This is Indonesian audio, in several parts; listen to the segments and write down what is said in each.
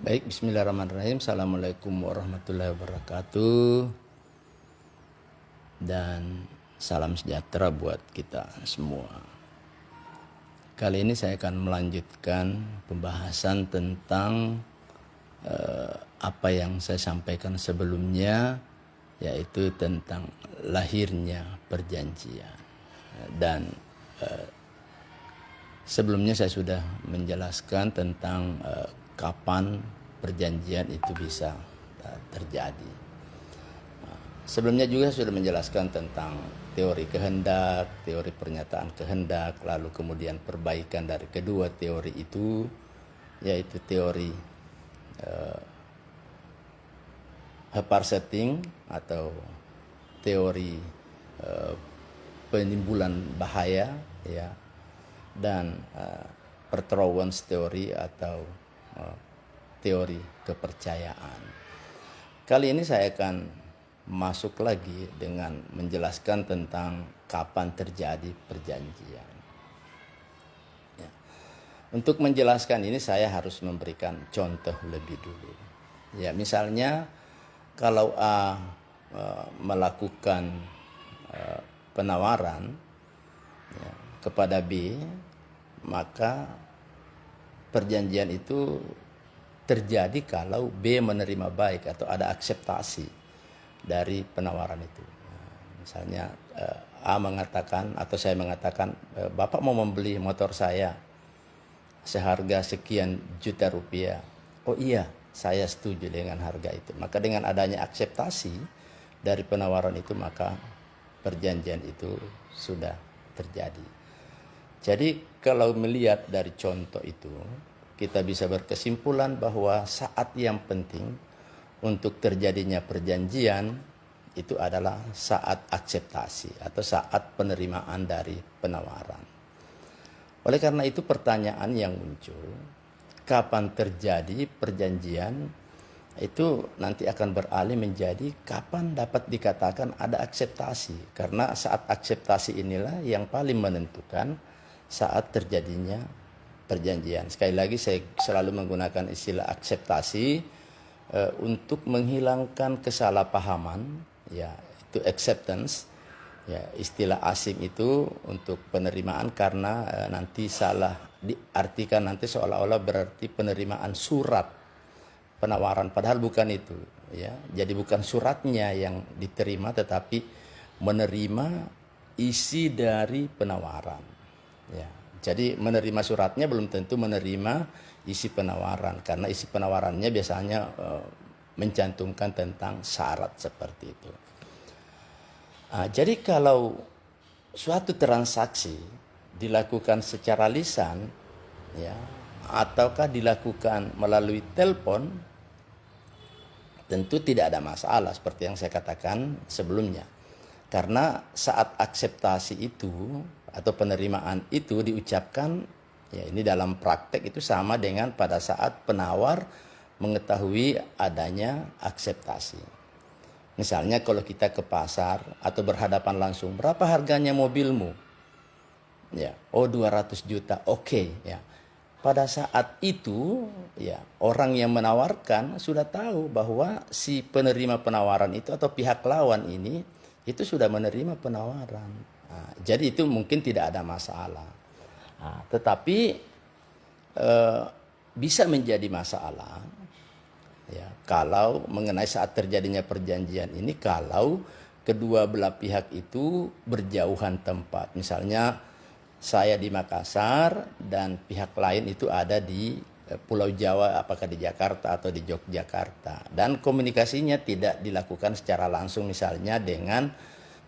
Baik, bismillahirrahmanirrahim. Assalamualaikum warahmatullahi wabarakatuh. Dan salam sejahtera buat kita semua. Kali ini saya akan melanjutkan pembahasan tentang apa yang saya sampaikan sebelumnya, yaitu tentang lahirnya perjanjian. Dan sebelumnya saya sudah menjelaskan tentang kapan perjanjian itu bisa terjadi. Sebelumnya juga sudah menjelaskan tentang teori kehendak, teori pernyataan kehendak, lalu kemudian perbaikan dari kedua teori itu, yaitu teori Haphazarding atau teori penimbulan bahaya, ya, dan Pertrouwens teori atau teori kepercayaan. Kali ini saya akan masuk lagi dengan menjelaskan tentang kapan terjadi perjanjian. Ya. Untuk menjelaskan ini saya harus memberikan contoh lebih dulu. Ya, misalnya kalau A melakukan penawaran ya, kepada B, maka perjanjian itu terjadi kalau B menerima baik atau ada akseptasi dari penawaran itu. Misalnya A mengatakan atau saya mengatakan, Bapak mau membeli motor saya seharga sekian juta rupiah. Oh iya, saya setuju dengan harga itu. Maka dengan adanya akseptasi dari penawaran itu, maka perjanjian itu sudah terjadi. Jadi kalau melihat dari contoh itu, kita bisa berkesimpulan bahwa saat yang penting untuk terjadinya perjanjian itu adalah saat akseptasi atau saat penerimaan dari penawaran. Oleh karena itu pertanyaan yang muncul, kapan terjadi perjanjian, itu nanti akan beralih menjadi kapan dapat dikatakan ada akseptasi. Karena saat akseptasi inilah yang paling menentukan saat terjadinya perjanjian. Sekali lagi saya selalu menggunakan istilah akseptasi untuk menghilangkan kesalahpahaman, ya, itu acceptance, ya, istilah asing itu untuk penerimaan, karena nanti salah diartikan, nanti seolah-olah berarti penerimaan surat penawaran, padahal bukan itu, ya. Jadi bukan suratnya yang diterima, tetapi menerima isi dari penawaran, ya. Jadi menerima suratnya belum tentu menerima isi penawaran, karena isi penawarannya biasanya mencantumkan tentang syarat seperti itu. Jadi kalau suatu transaksi dilakukan secara lisan, ya, ataukah dilakukan melalui telepon, tentu tidak ada masalah seperti yang saya katakan sebelumnya. Karena saat akseptasi itu atau penerimaan itu diucapkan, ya, ini dalam praktek itu sama dengan pada saat penawar mengetahui adanya akseptasi. Misalnya kalau kita ke pasar atau berhadapan langsung, berapa harganya mobilmu? Ya, oh 200 juta, oke, ya. Pada saat itu, ya, orang yang menawarkan sudah tahu bahwa si penerima penawaran itu atau pihak lawan ini itu sudah menerima penawaran. Jadi itu mungkin tidak ada masalah. Tetapi bisa menjadi masalah, ya, kalau mengenai saat terjadinya perjanjian ini, kalau kedua belah pihak itu berjauhan tempat. Misalnya saya di Makassar dan pihak lain itu ada di Pulau Jawa, apakah di Jakarta atau di Yogyakarta, dan komunikasinya tidak dilakukan secara langsung misalnya dengan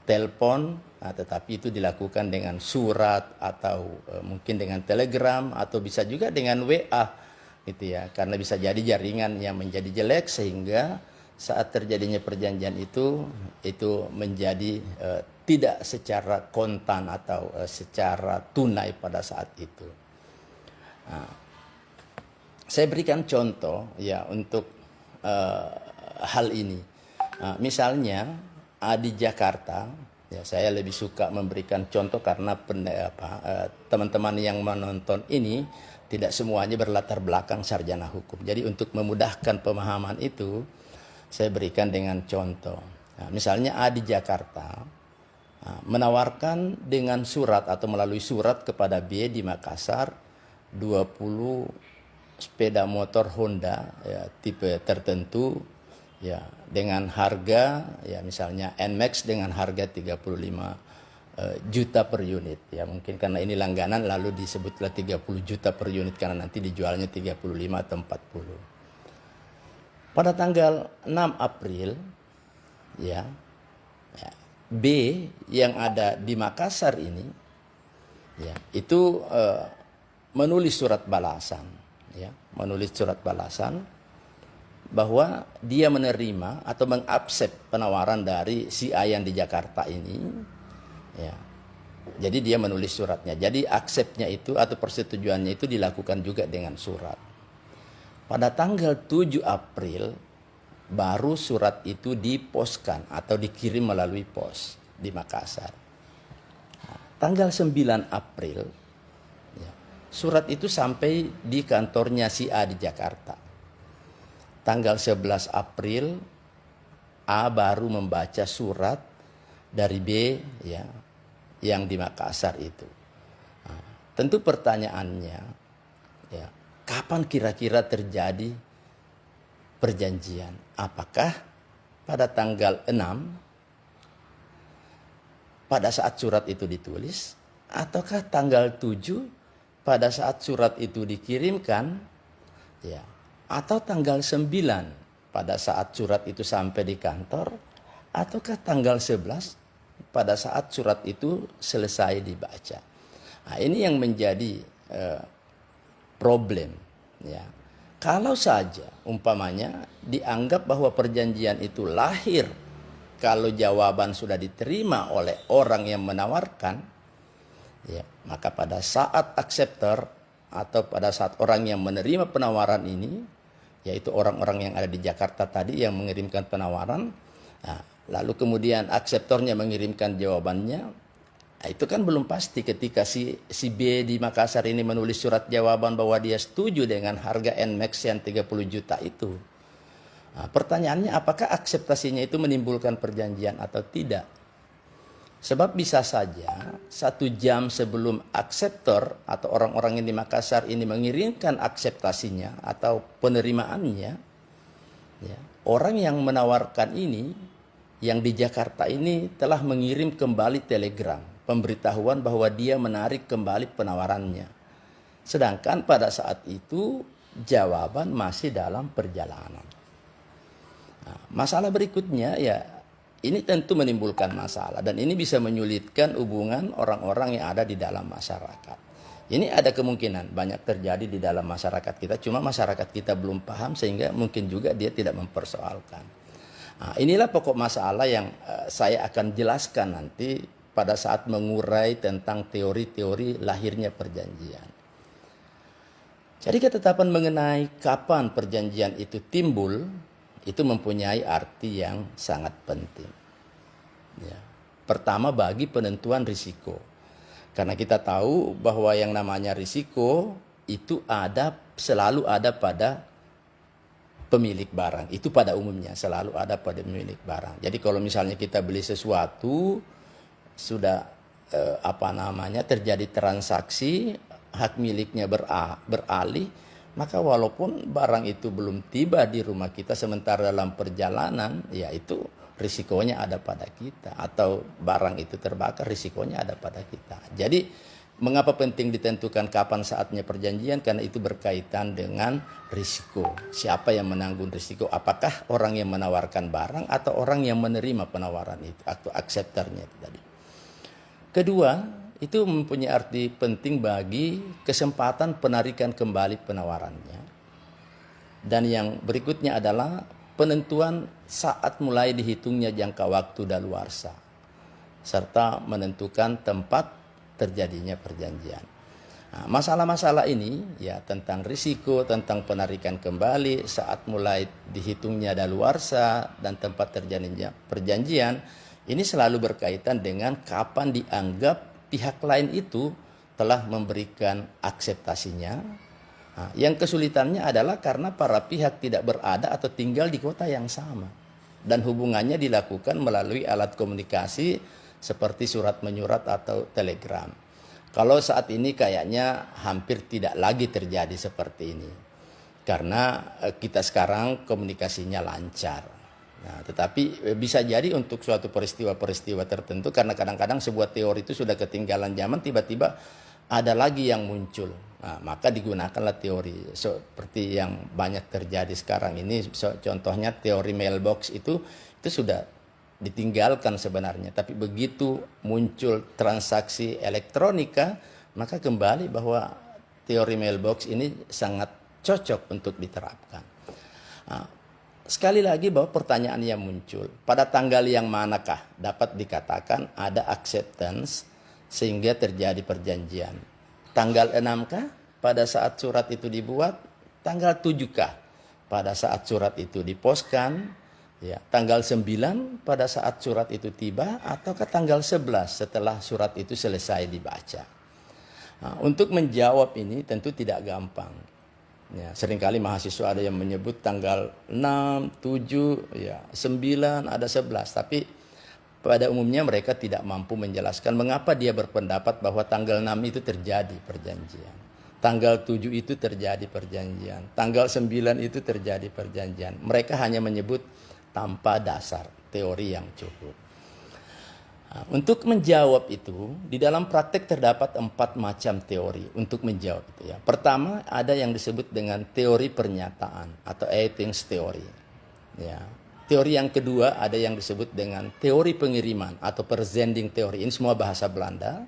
telepon, tetapi itu dilakukan dengan surat atau mungkin dengan telegram atau bisa juga dengan WA, gitu ya, karena bisa jadi jaringan yang menjadi jelek sehingga saat terjadinya perjanjian itu menjadi tidak secara kontan atau secara tunai pada saat itu. Saya berikan contoh, ya, untuk hal ini. Misalnya di Jakarta, ya, saya lebih suka memberikan contoh karena teman-teman yang menonton ini Tidak semuanya berlatar belakang sarjana hukum. Jadi untuk memudahkan pemahaman itu, saya berikan dengan contoh. Nah, misalnya A di Jakarta menawarkan dengan surat atau melalui surat kepada B di Makassar 20 sepeda motor Honda ya, tipe tertentu ya dengan harga ya misalnya NMAX dengan harga 35 juta per unit ya, mungkin karena ini langganan lalu disebutlah 30 juta per unit karena nanti dijualnya 35 atau 40. Pada tanggal 6 April ya, B yang ada di Makassar ini ya itu menulis surat balasan ya, menulis surat balasan bahwa dia menerima atau mengaksept penawaran dari si A yang di Jakarta ini ya. Jadi dia menulis suratnya. Jadi aksepnya itu atau persetujuannya itu dilakukan juga dengan surat. Pada tanggal 7 April baru surat itu diposkan atau dikirim melalui pos di Makassar. Nah, tanggal 9 April ya, surat itu sampai di kantornya si A di Jakarta. Tanggal 11 April A baru membaca surat dari B ya yang di Makassar itu. Nah, tentu pertanyaannya ya, kapan kira-kira terjadi perjanjian? Apakah pada tanggal 6 pada saat surat itu ditulis, ataukah tanggal 7 pada saat surat itu dikirimkan ya, atau tanggal 9 pada saat surat itu sampai di kantor, ataukah tanggal 11 pada saat surat itu selesai dibaca. Nah, ini yang menjadi problem ya. Kalau saja umpamanya dianggap bahwa perjanjian itu lahir kalau jawaban sudah diterima oleh orang yang menawarkan ya, maka pada saat acceptor atau pada saat orang yang menerima penawaran ini, yaitu orang-orang yang ada di Jakarta tadi yang mengirimkan penawaran, nah, lalu kemudian akseptornya mengirimkan jawabannya, nah itu kan belum pasti ketika si B di Makassar ini menulis surat jawaban bahwa dia setuju dengan harga NMAX yang 30 juta itu. Nah, pertanyaannya apakah akseptasinya itu menimbulkan perjanjian atau tidak? Sebab bisa saja 1 jam sebelum akseptor atau orang-orang yang di Makassar ini mengirimkan akseptasinya atau penerimaannya, ya, orang yang menawarkan ini yang di Jakarta ini telah mengirim kembali telegram pemberitahuan bahwa dia menarik kembali penawarannya. Sedangkan pada saat itu jawaban masih dalam perjalanan. Nah, masalah berikutnya ya ini tentu menimbulkan masalah dan ini bisa menyulitkan hubungan orang-orang yang ada di dalam masyarakat. Ini ada kemungkinan banyak terjadi di dalam masyarakat kita, cuma masyarakat kita belum paham sehingga mungkin juga dia tidak mempersoalkan. Nah, inilah pokok masalah yang saya akan jelaskan nanti pada saat mengurai tentang teori-teori lahirnya perjanjian. Jadi ketetapan mengenai kapan perjanjian itu timbul, itu mempunyai arti yang sangat penting. Ya. Pertama bagi penentuan risiko. Karena kita tahu bahwa yang namanya risiko itu selalu ada pada pemilik barang. Itu pada umumnya selalu ada pada pemilik barang. Jadi kalau misalnya kita beli sesuatu sudah terjadi transaksi, hak miliknya beralih, maka walaupun barang itu belum tiba di rumah kita sementara dalam perjalanan, ya itu risikonya ada pada kita, atau barang itu terbakar risikonya ada pada kita. Jadi mengapa penting ditentukan kapan saatnya perjanjian? Karena itu berkaitan dengan risiko. Siapa yang menanggung risiko? Apakah orang yang menawarkan barang atau orang yang menerima penawaran itu atau akseptornya itu tadi. Kedua, itu mempunyai arti penting bagi kesempatan penarikan kembali penawarannya. Dan yang berikutnya adalah penentuan saat mulai dihitungnya jangka waktu daluarsa serta menentukan tempat terjadinya perjanjian. Nah, masalah-masalah ini ya tentang risiko, tentang penarikan kembali, saat mulai dihitungnya daluarsa dan tempat terjadinya perjanjian, ini selalu berkaitan dengan kapan dianggap pihak lain itu telah memberikan akseptasinya Nah, yang kesulitannya adalah karena para pihak tidak berada atau tinggal di kota yang sama. Dan hubungannya dilakukan melalui alat komunikasi seperti surat menyurat atau telegram. Kalau saat ini kayaknya hampir tidak lagi terjadi seperti ini. Karena kita sekarang komunikasinya lancar. Nah, tetapi bisa jadi untuk suatu peristiwa-peristiwa tertentu, karena kadang-kadang sebuah teori itu sudah ketinggalan zaman, tiba-tiba ada lagi yang muncul. Nah, maka digunakanlah teori seperti yang banyak terjadi sekarang ini. Contohnya teori mailbox itu sudah ditinggalkan sebenarnya. Tapi begitu muncul transaksi elektronika, maka kembali bahwa teori mailbox ini sangat cocok untuk diterapkan. Nah, sekali lagi bahwa pertanyaan yang muncul, pada tanggal yang manakah dapat dikatakan ada acceptance sehingga terjadi perjanjian? Tanggal 6-kah pada saat surat itu dibuat? Tanggal 7-kah pada saat surat itu diposkan? Ya, tanggal 9 pada saat surat itu tiba, ataukah tanggal 11 setelah surat itu selesai dibaca? Nah, untuk menjawab ini tentu tidak gampang. Ya, seringkali mahasiswa ada yang menyebut tanggal 6, 7, ya, 9, ada 11. Tapi pada umumnya mereka tidak mampu menjelaskan mengapa dia berpendapat bahwa tanggal 6 itu terjadi perjanjian. Tanggal 7 itu terjadi perjanjian. Tanggal 9 itu terjadi perjanjian. Mereka hanya menyebut tanpa dasar teori yang cukup. Nah, untuk menjawab itu, di dalam praktek terdapat 4 macam teori untuk menjawab itu ya. Pertama, ada yang disebut dengan teori pernyataan atau Eyting's theory. Ya. Teori yang kedua ada yang disebut dengan teori pengiriman atau verzending theory. Ini semua bahasa Belanda.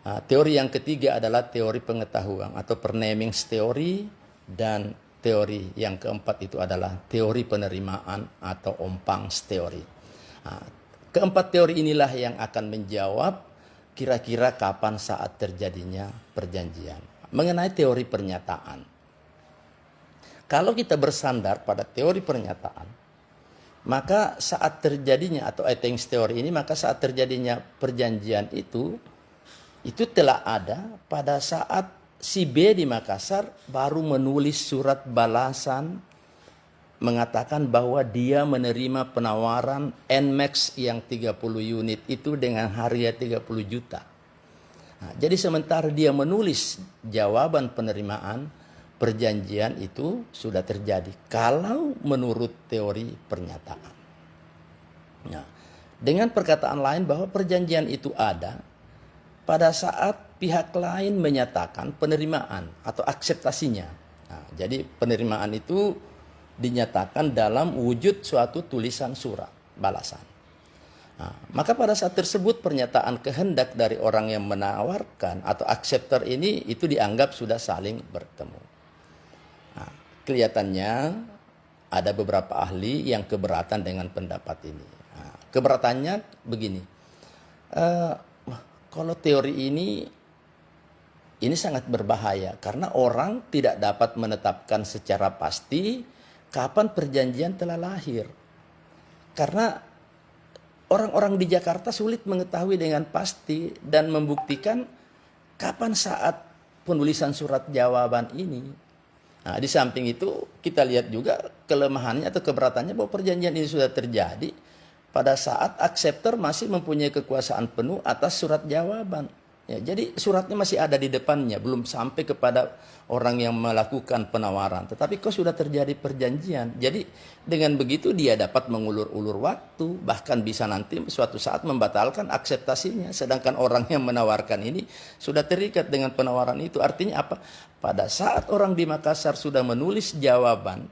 Nah, teori yang ketiga adalah teori pengetahuan atau Vernaming's theory, dan teori yang keempat itu adalah teori penerimaan atau Ompang's theory. Nah, keempat teori inilah yang akan menjawab kira-kira kapan saat terjadinya perjanjian. Mengenai teori pernyataan, kalau kita bersandar pada teori pernyataan, maka saat terjadinya atau Eyting's theory ini, maka saat terjadinya perjanjian itu telah ada pada saat si B di Makassar baru menulis surat balasan mengatakan bahwa dia menerima penawaran NMAX yang 30 unit itu dengan harga 30 juta. Nah, jadi sementara dia menulis jawaban penerimaan, perjanjian itu sudah terjadi kalau menurut teori pernyataan. Nah, dengan perkataan lain bahwa perjanjian itu ada pada saat pihak lain menyatakan penerimaan atau akseptasinya. Nah, jadi penerimaan itu dinyatakan dalam wujud suatu tulisan surat balasan. Nah, maka pada saat tersebut pernyataan kehendak dari orang yang menawarkan atau acceptor ini itu dianggap sudah saling bertemu. Nah, kelihatannya ada beberapa ahli yang keberatan dengan pendapat ini. Nah, keberatannya begini, kalau teori ini sangat berbahaya karena orang tidak dapat menetapkan secara pasti kapan perjanjian telah lahir. Karena orang-orang di Jakarta sulit mengetahui dengan pasti dan membuktikan kapan saat penulisan surat jawaban ini. Nah, di samping itu kita lihat juga kelemahannya atau keberatannya bahwa perjanjian ini sudah terjadi pada saat acceptor masih mempunyai kekuasaan penuh atas surat jawaban. Ya, jadi suratnya masih ada di depannya, belum sampai kepada orang yang melakukan penawaran. Tetapi kok sudah terjadi perjanjian. Jadi dengan begitu dia dapat mengulur-ulur waktu, bahkan bisa nanti suatu saat membatalkan akseptasinya. Sedangkan orang yang menawarkan ini sudah terikat dengan penawaran itu. Artinya apa? Pada saat orang di Makassar sudah menulis jawaban,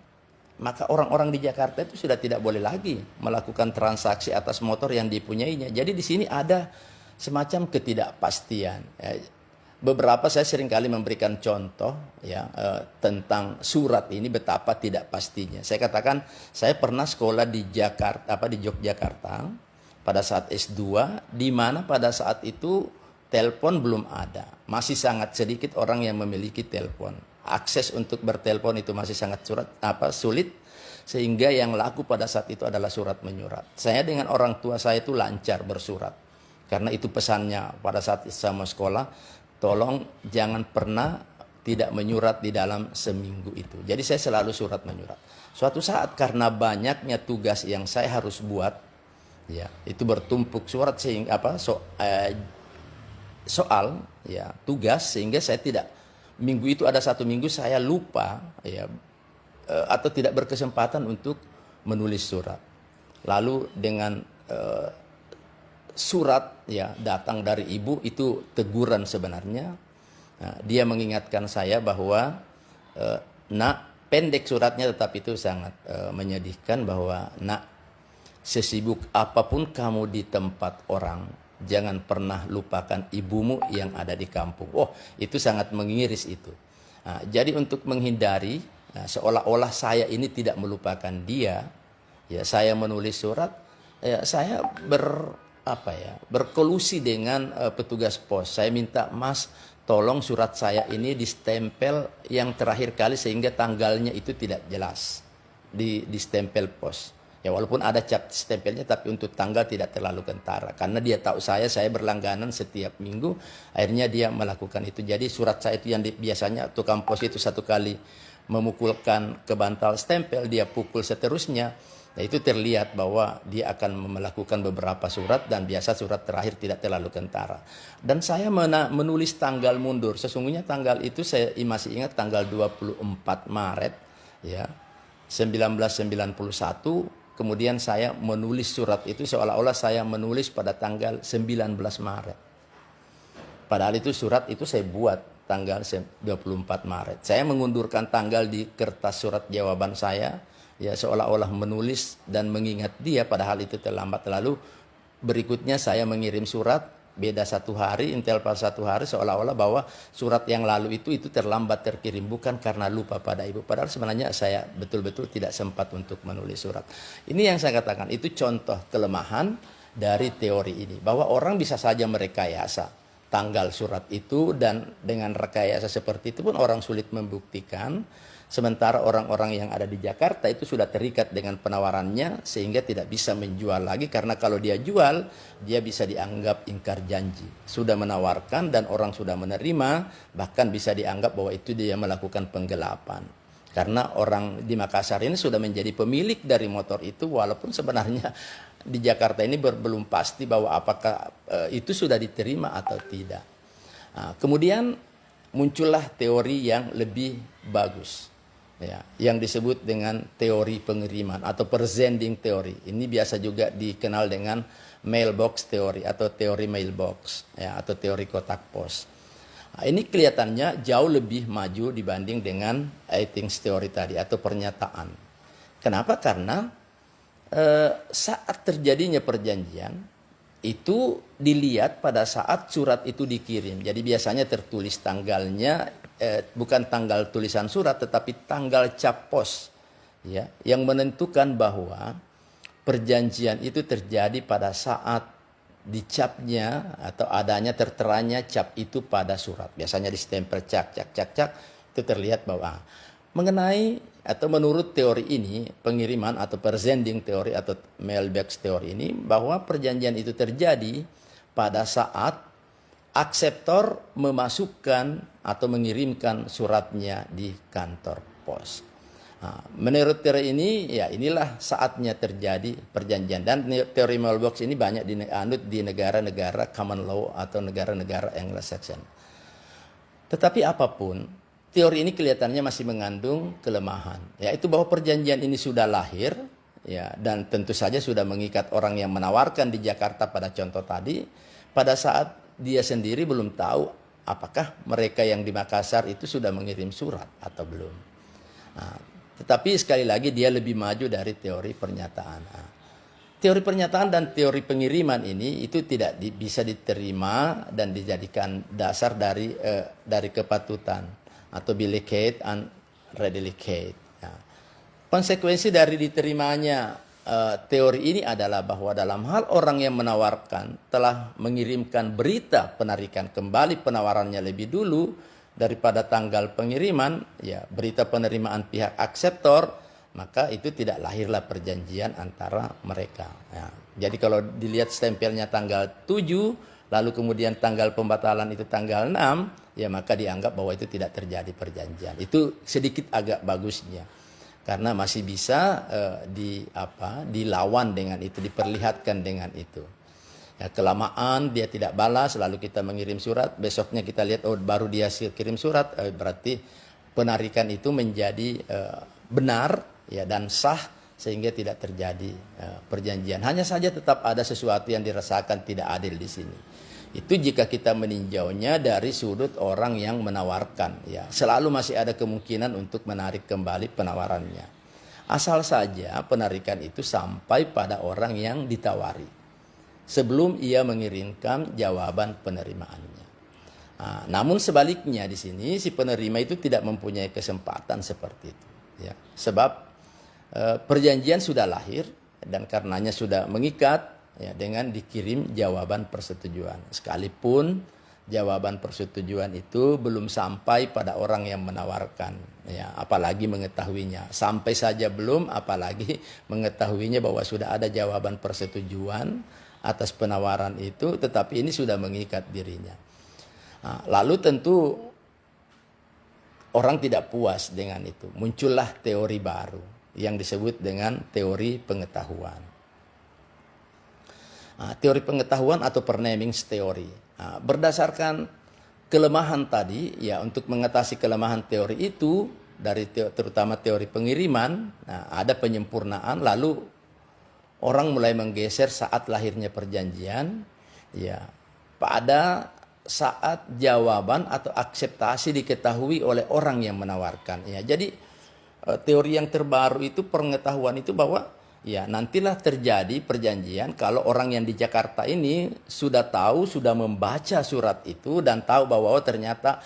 maka orang-orang di Jakarta itu sudah tidak boleh lagi melakukan transaksi atas motor yang dipunyainya. Jadi di sini ada semacam ketidakpastian. Beberapa saya seringkali memberikan contoh ya tentang surat ini betapa tidak pastinya. Saya katakan saya pernah sekolah di Jakarta di Yogyakarta pada saat S2, di mana pada saat itu telepon belum ada. Masih sangat sedikit orang yang memiliki telepon. Akses untuk bertelepon itu masih sangat sulit, sehingga yang laku pada saat itu adalah surat menyurat. Saya dengan orang tua saya itu lancar bersurat. Karena itu pesannya pada saat sama sekolah, tolong jangan pernah tidak menyurat di dalam seminggu itu. Jadi saya selalu surat menyurat. Suatu saat karena banyaknya tugas yang saya harus buat, ya itu bertumpuk surat sehingga soal ya tugas, sehingga saya tidak, minggu itu ada satu minggu saya lupa ya atau tidak berkesempatan untuk menulis surat. Lalu dengan surat ya datang dari ibu, itu teguran sebenarnya. Nah, dia mengingatkan saya bahwa nak, pendek suratnya tetapi itu sangat menyedihkan, bahwa nak, sesibuk apapun kamu di tempat orang, jangan pernah lupakan ibumu yang ada di kampung. Oh, itu sangat mengiris itu. Nah, jadi untuk menghindari seolah-olah saya ini tidak melupakan dia, ya saya menulis surat, ya saya berkolusi dengan petugas pos. Saya minta, Mas, tolong surat saya ini distempel yang terakhir kali sehingga tanggalnya itu tidak jelas di stempel pos. Ya walaupun ada cap stempelnya, tapi untuk tanggal tidak terlalu kentara. Karena dia tahu saya berlangganan setiap minggu, akhirnya dia melakukan itu. Jadi surat saya itu yang biasanya tukang pos itu satu kali memukulkan ke bantal stempel, dia pukul seterusnya. Nah, itu terlihat bahwa dia akan melakukan beberapa surat, dan biasa surat terakhir tidak terlalu kentara. Dan saya menulis tanggal mundur. Sesungguhnya tanggal itu saya masih ingat, tanggal 24 Maret ya 1991. Kemudian saya menulis surat itu seolah-olah saya menulis pada tanggal 19 Maret. Padahal itu surat itu saya buat tanggal 24 Maret. Saya mengundurkan tanggal di kertas surat jawaban saya, ya seolah-olah menulis dan mengingat dia, padahal itu terlambat. Lalu berikutnya saya mengirim surat, beda satu hari, intel pas satu hari, seolah-olah bahwa surat yang lalu itu terlambat terkirim, bukan karena lupa pada ibu. Padahal sebenarnya saya betul-betul tidak sempat untuk menulis surat. Ini yang saya katakan, itu contoh kelemahan dari teori ini, bahwa orang bisa saja merekayasa tanggal surat itu, dan dengan rekayasa seperti itu pun orang sulit membuktikan. Sementara orang-orang yang ada di Jakarta itu sudah terikat dengan penawarannya sehingga tidak bisa menjual lagi, karena kalau dia jual dia bisa dianggap ingkar janji. Sudah menawarkan dan orang sudah menerima, bahkan bisa dianggap bahwa itu dia melakukan penggelapan. Karena orang di Makassar ini sudah menjadi pemilik dari motor itu, walaupun sebenarnya di Jakarta ini belum pasti bahwa apakah itu sudah diterima atau tidak. Nah, kemudian muncullah teori yang lebih bagus, ya, yang disebut dengan teori pengiriman atau presenting teori. Ini biasa juga dikenal dengan mailbox teori atau teori mailbox, ya, atau teori kotak pos. Nah, ini kelihatannya jauh lebih maju dibanding dengan I think teori tadi atau pernyataan. Kenapa? Karena saat terjadinya perjanjian itu dilihat pada saat surat itu dikirim. Jadi biasanya tertulis tanggalnya, bukan tanggal tulisan surat tetapi tanggal cap pos, ya, yang menentukan bahwa perjanjian itu terjadi pada saat dicapnya atau adanya terteranya cap itu pada surat. Biasanya distempel cak itu terlihat bahwa mengenai atau menurut teori ini, pengiriman atau presenting teori atau mailbox teori ini, bahwa perjanjian itu terjadi pada saat akseptor memasukkan atau mengirimkan suratnya di kantor pos. Nah, menurut teori ini, ya inilah saatnya terjadi perjanjian. Dan teori mailbox ini banyak dianut di negara-negara common law atau negara-negara Anglo-Saxon. Tetapi apapun, teori ini kelihatannya masih mengandung kelemahan, yaitu bahwa perjanjian ini sudah lahir, ya, dan tentu saja sudah mengikat orang yang menawarkan di Jakarta pada contoh tadi, pada saat dia sendiri belum tahu apakah mereka yang di Makassar itu sudah mengirim surat atau belum. Nah, tetapi sekali lagi dia lebih maju dari teori pernyataan. Nah, teori pernyataan dan teori pengiriman ini itu tidak bisa diterima dan dijadikan dasar dari kepatutan atau delicate and redelicate. Ya. Konsekuensi dari diterimanya teori ini adalah bahwa dalam hal orang yang menawarkan telah mengirimkan berita penarikan kembali penawarannya lebih dulu daripada tanggal pengiriman, ya, berita penerimaan pihak akseptor, maka itu tidak lahirlah perjanjian antara mereka. Ya. Jadi kalau dilihat stempelnya tanggal 7, lalu kemudian tanggal pembatalan itu tanggal 6, ya maka dianggap bahwa itu tidak terjadi perjanjian. Itu sedikit agak bagusnya. Karena masih bisa dilawan dengan itu, diperlihatkan dengan itu. Ya, kelamaan dia tidak balas, lalu kita mengirim surat, besoknya kita lihat baru dia kirim surat, berarti penarikan itu menjadi benar ya dan sah, sehingga tidak terjadi perjanjian. Hanya saja tetap ada sesuatu yang dirasakan tidak adil di sini. Itu jika kita meninjaunya dari sudut orang yang menawarkan, ya selalu masih ada kemungkinan untuk menarik kembali penawarannya. Asal saja penarikan itu sampai pada orang yang ditawari sebelum ia mengirimkan jawaban penerimaannya. Nah, namun sebaliknya di sini si penerima itu tidak mempunyai kesempatan seperti itu, ya. Sebab perjanjian sudah lahir dan karenanya sudah mengikat, ya, dengan dikirim jawaban persetujuan. Sekalipun jawaban persetujuan itu belum sampai pada orang yang menawarkan, ya, apalagi mengetahuinya. Sampai saja belum, apalagi mengetahuinya bahwa sudah ada jawaban persetujuan atas penawaran itu, tetapi ini sudah mengikat dirinya. Nah, lalu tentu orang tidak puas dengan itu. Muncullah teori baru yang disebut dengan teori pengetahuan. Nah, teori pengetahuan atau Vernaming's teori. Nah, berdasarkan kelemahan tadi, ya untuk mengatasi kelemahan teori itu, dari terutama teori pengiriman, nah, ada penyempurnaan, lalu orang mulai menggeser saat lahirnya perjanjian, ya pada saat jawaban atau akseptasi diketahui oleh orang yang menawarkan. Ya, jadi teori yang terbaru itu, pengetahuan itu bahwa ya nantilah terjadi perjanjian kalau orang yang di Jakarta ini sudah tahu, sudah membaca surat itu dan tahu bahwa ternyata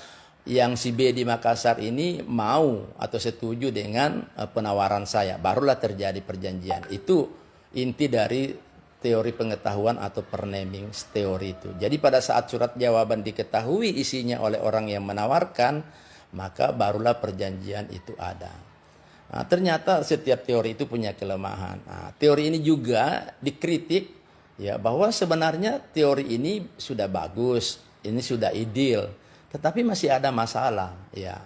yang si B di Makassar ini mau atau setuju dengan penawaran saya, barulah terjadi perjanjian. Itu inti dari teori pengetahuan atau Vernaming's teori itu. Jadi pada saat surat jawaban diketahui isinya oleh orang yang menawarkan, maka barulah perjanjian itu ada. Nah, ternyata setiap teori itu punya kelemahan. Nah, teori ini juga dikritik, ya, bahwa sebenarnya teori ini sudah bagus, ini sudah ideal, tetapi masih ada masalah, ya.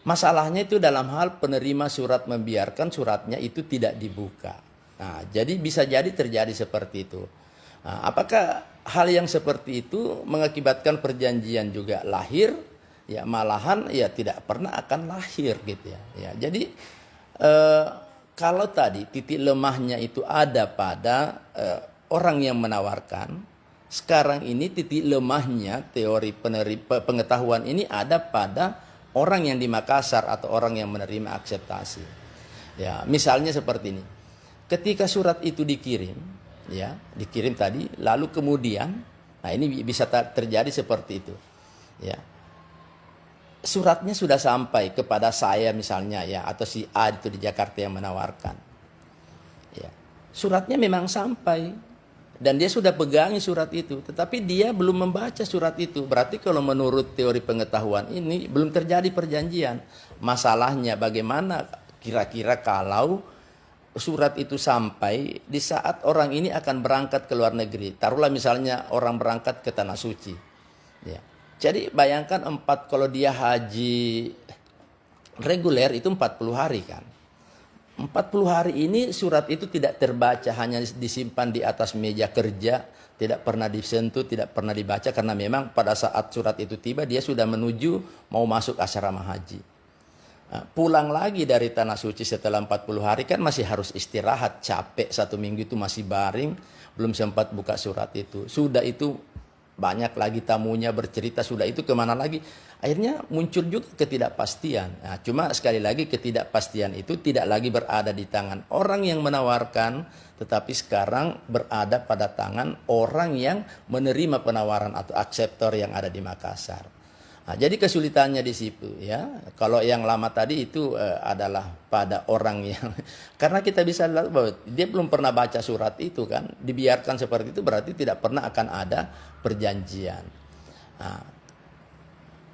Masalahnya itu dalam hal penerima surat membiarkan suratnya itu tidak dibuka. Nah, jadi bisa jadi terjadi seperti itu. Nah, apakah hal yang seperti itu mengakibatkan perjanjian juga lahir? Ya, malahan ya tidak pernah akan lahir gitu ya. Ya, jadi kalau tadi titik lemahnya itu ada pada orang yang menawarkan, sekarang ini titik lemahnya teori pengetahuan ini ada pada orang yang di Makassar atau orang yang menerima akseptasi. Ya, misalnya seperti ini. Ketika surat itu dikirim, ya, dikirim tadi, lalu kemudian, nah ini bisa terjadi seperti itu, ya. Suratnya sudah sampai kepada saya misalnya, ya, atau si A itu di Jakarta yang menawarkan, ya. Suratnya memang sampai dan dia sudah pegangi surat itu, tetapi dia belum membaca surat itu. Berarti kalau menurut teori pengetahuan ini belum terjadi perjanjian. Masalahnya bagaimana kira-kira kalau surat itu sampai di saat orang ini akan berangkat ke luar negeri. Taruhlah misalnya orang berangkat ke Tanah Suci. Ya. Jadi bayangkan kalau dia haji reguler itu 40 hari kan. 40 hari ini surat itu tidak terbaca, hanya disimpan di atas meja kerja, tidak pernah disentuh, tidak pernah dibaca, karena memang pada saat surat itu tiba dia sudah menuju mau masuk asrama haji. Pulang lagi dari Tanah Suci setelah 40 hari kan masih harus istirahat, capek 1 minggu itu masih baring, belum sempat buka surat itu. Sudah itu banyak lagi tamunya bercerita, sudah itu kemana lagi. Akhirnya muncul juga ketidakpastian. Nah, cuma sekali lagi ketidakpastian itu tidak lagi berada di tangan orang yang menawarkan, tetapi sekarang berada pada tangan orang yang menerima penawaran atau akseptor yang ada di Makassar. Nah, jadi kesulitannya di situ ya. Kalau yang lama tadi itu adalah pada orang yang karena kita bisa lihat bahwa dia belum pernah baca surat itu kan, dibiarkan seperti itu berarti tidak pernah akan ada perjanjian. Nah,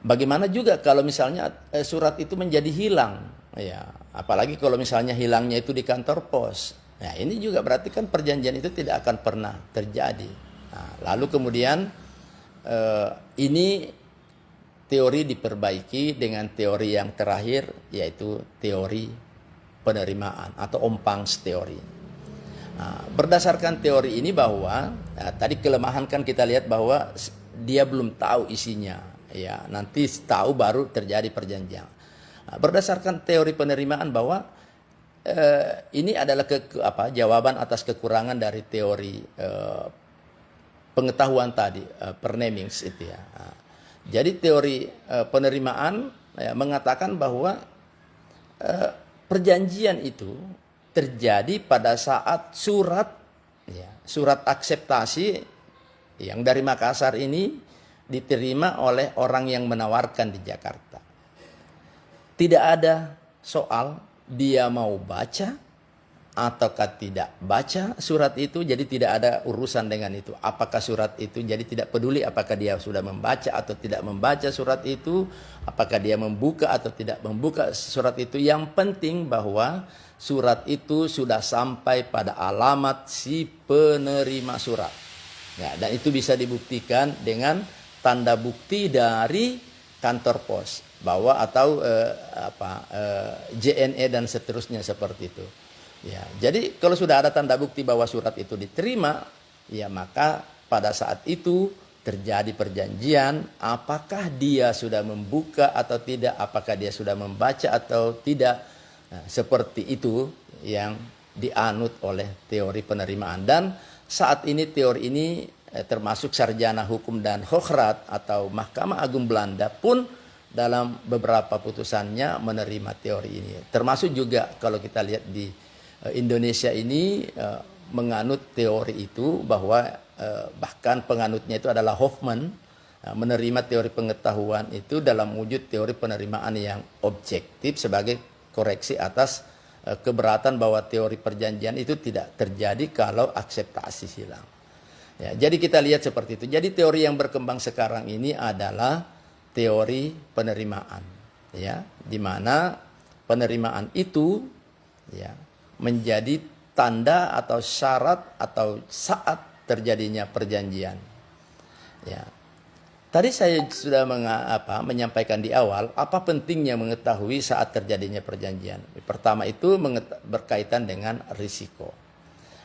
bagaimana juga kalau misalnya surat itu menjadi hilang ya, apalagi kalau misalnya hilangnya itu di kantor pos. Nah, ini juga berarti kan perjanjian itu tidak akan pernah terjadi. Nah, lalu kemudian ini teori diperbaiki dengan teori yang terakhir, yaitu teori penerimaan atau Ompangs teori. Nah, berdasarkan teori ini bahwa tadi kelemahan kan kita lihat bahwa dia belum tahu isinya, ya nanti tahu baru terjadi perjanjian. Nah, berdasarkan teori penerimaan bahwa ini adalah jawaban atas kekurangan dari teori pengetahuan tadi, Pernamings itu ya. Nah, jadi teori penerimaan mengatakan bahwa perjanjian itu terjadi pada saat surat akseptasi yang dari Makassar ini diterima oleh orang yang menawarkan di Jakarta. Tidak ada soal dia mau baca ataukah tidak baca surat itu, jadi tidak ada urusan dengan itu. Apakah surat itu, jadi tidak peduli apakah dia sudah membaca atau tidak membaca surat itu, apakah dia membuka atau tidak membuka surat itu. Yang penting bahwa surat itu sudah sampai pada alamat si penerima surat. Ya, dan itu bisa dibuktikan dengan tanda bukti dari kantor pos bahwa atau JNE dan seterusnya seperti itu. Ya, jadi kalau sudah ada tanda bukti bahwa surat itu diterima, ya maka pada saat itu terjadi perjanjian, apakah dia sudah membuka atau tidak, apakah dia sudah membaca atau tidak. Nah, seperti itu yang dianut oleh teori penerimaan. Dan saat ini teori ini termasuk Sarjana Hukum dan Hoograad atau Mahkamah Agung Belanda pun dalam beberapa putusannya menerima teori ini. Termasuk juga kalau kita lihat di Indonesia ini menganut teori itu, bahwa bahkan penganutnya itu adalah Hoffman, menerima teori pengetahuan itu dalam wujud teori penerimaan yang objektif sebagai koreksi atas keberatan bahwa teori perjanjian itu tidak terjadi kalau akseptasi hilang. Ya, jadi kita lihat seperti itu. Jadi teori yang berkembang sekarang ini adalah teori penerimaan, ya, di mana penerimaan itu ya menjadi tanda atau syarat atau saat terjadinya perjanjian. Ya. Tadi saya sudah menyampaikan di awal apa pentingnya mengetahui saat terjadinya perjanjian. Pertama itu berkaitan dengan risiko.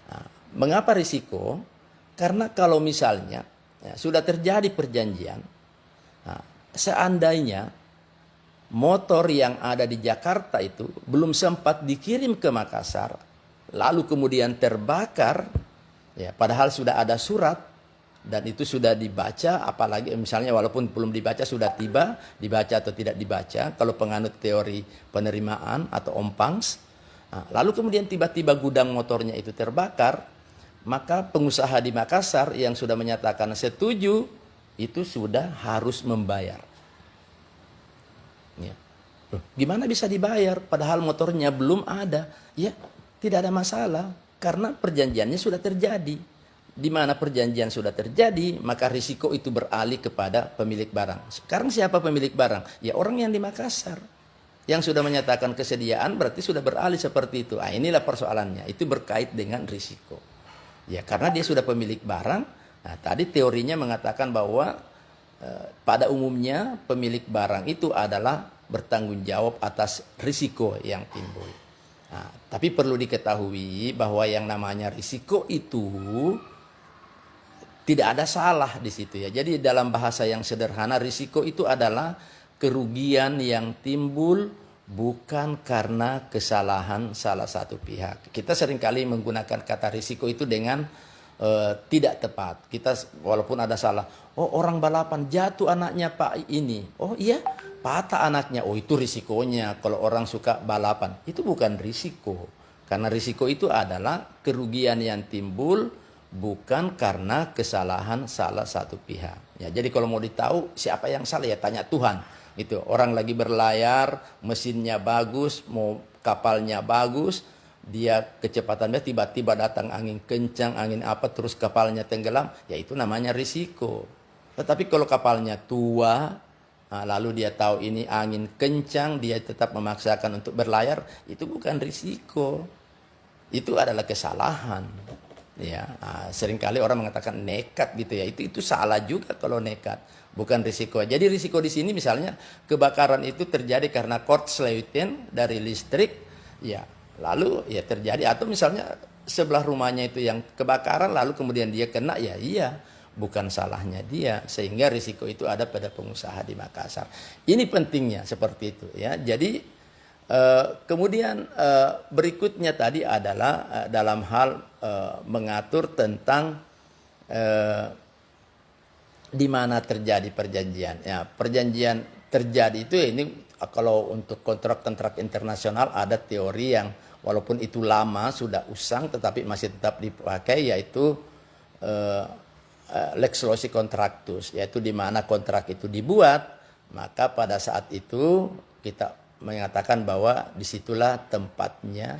Nah, mengapa risiko? Karena kalau misalnya sudah terjadi perjanjian, seandainya motor yang ada di Jakarta itu belum sempat dikirim ke Makassar, lalu kemudian terbakar, ya, padahal sudah ada surat dan itu sudah dibaca, apalagi misalnya walaupun belum dibaca sudah tiba, dibaca atau tidak dibaca, kalau penganut teori penerimaan atau Ompangs, lalu kemudian tiba-tiba gudang motornya itu terbakar, maka pengusaha di Makassar yang sudah menyatakan setuju itu sudah harus membayar. Ya. Gimana bisa dibayar padahal motornya belum ada? Ya, tidak ada masalah karena perjanjiannya sudah terjadi. Di mana perjanjian sudah terjadi, maka risiko itu beralih kepada pemilik barang. Sekarang siapa pemilik barang? Ya orang yang di Makassar. Yang sudah menyatakan kesediaan berarti sudah beralih seperti itu. Inilah persoalannya. Itu berkait dengan risiko. Ya, karena dia sudah pemilik barang. Nah, tadi teorinya mengatakan bahwa pada umumnya pemilik barang itu adalah bertanggung jawab atas risiko yang timbul. Nah, tapi perlu diketahui bahwa yang namanya risiko itu tidak ada salah di situ ya. Jadi dalam bahasa yang sederhana, risiko itu adalah kerugian yang timbul bukan karena kesalahan salah satu pihak. Kita seringkali menggunakan kata risiko itu dengan tidak tepat. Kita walaupun ada salah, oh orang balapan jatuh anaknya Pak ini, oh iya patah anaknya, oh itu risikonya. Kalau orang suka balapan itu bukan risiko, karena risiko itu adalah kerugian yang timbul bukan karena kesalahan salah satu pihak. Ya, jadi kalau mau ditahu siapa yang salah ya tanya Tuhan. Itu orang lagi berlayar, mesinnya bagus, mau kapalnya bagus, dia kecepatannya tiba-tiba datang angin kencang, angin apa, terus kapalnya tenggelam, ya itu namanya risiko. Tetapi kalau kapalnya tua, lalu dia tahu ini angin kencang, dia tetap memaksakan untuk berlayar, itu bukan risiko. Itu adalah kesalahan. Ya, seringkali orang mengatakan nekat gitu ya. Itu salah juga kalau nekat, bukan risiko. Jadi risiko di sini misalnya kebakaran itu terjadi karena korsleting dari listrik, ya. Lalu ya terjadi, atau misalnya sebelah rumahnya itu yang kebakaran lalu kemudian dia kena, ya iya, bukan salahnya dia, sehingga risiko itu ada pada pengusaha di Makassar. Ini pentingnya seperti itu ya. Jadi kemudian berikutnya tadi adalah dalam hal mengatur tentang di mana terjadi perjanjian. Ya, perjanjian terjadi itu ya, ini kalau untuk kontrak-kontrak internasional ada teori yang walaupun itu lama sudah usang tetapi masih tetap dipakai, yaitu lex loci contractus, yaitu di mana kontrak itu dibuat, maka pada saat itu kita mengatakan bahwa disitulah tempatnya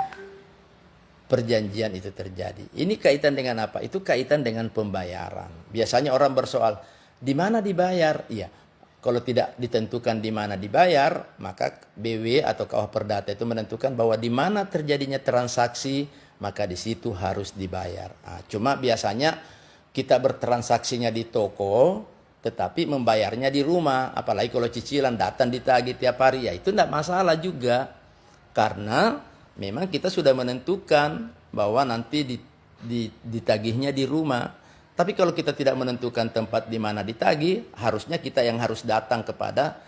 perjanjian itu terjadi. Ini kaitan dengan apa? Itu kaitan dengan pembayaran. Biasanya orang bersoal, di mana dibayar? Iya, kalau tidak ditentukan di mana dibayar, maka BW atau Kawah Perdata itu menentukan bahwa di mana terjadinya transaksi, maka di situ harus dibayar. Cuma biasanya kita bertransaksinya di toko, tetapi membayarnya di rumah, apalagi kalau cicilan datang ditagih tiap hari, ya itu tidak masalah juga, karena memang kita sudah menentukan bahwa nanti ditagihnya di rumah. Tapi kalau kita tidak menentukan tempat di mana ditagih, harusnya kita yang harus datang kepada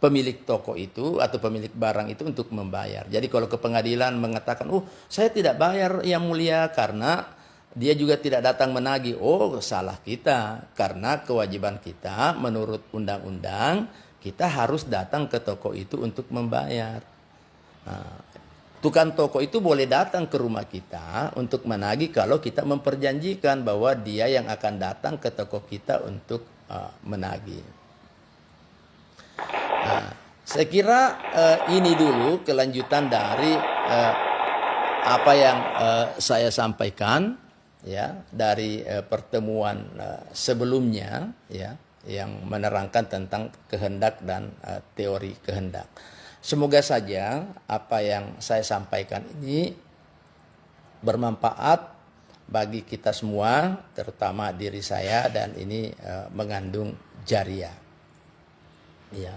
pemilik toko itu atau pemilik barang itu untuk membayar. Jadi kalau ke pengadilan mengatakan, saya tidak bayar yang mulia karena dia juga tidak datang menagih, salah kita, karena kewajiban kita menurut undang-undang kita harus datang ke toko itu untuk membayar. Tukang toko itu boleh datang ke rumah kita untuk menagih kalau kita memperjanjikan bahwa dia yang akan datang ke toko kita untuk menagih. Saya kira ini dulu kelanjutan dari apa yang saya sampaikan ya dari pertemuan sebelumnya ya, yang menerangkan tentang kehendak dan teori kehendak. Semoga saja apa yang saya sampaikan ini bermanfaat bagi kita semua, terutama diri saya, dan ini mengandung jariah. Ya.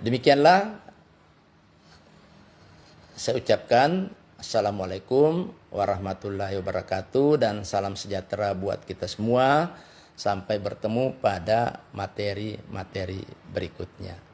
Demikianlah saya ucapkan Assalamualaikum warahmatullahi wabarakatuh, dan salam sejahtera buat kita semua. Sampai bertemu pada materi-materi berikutnya.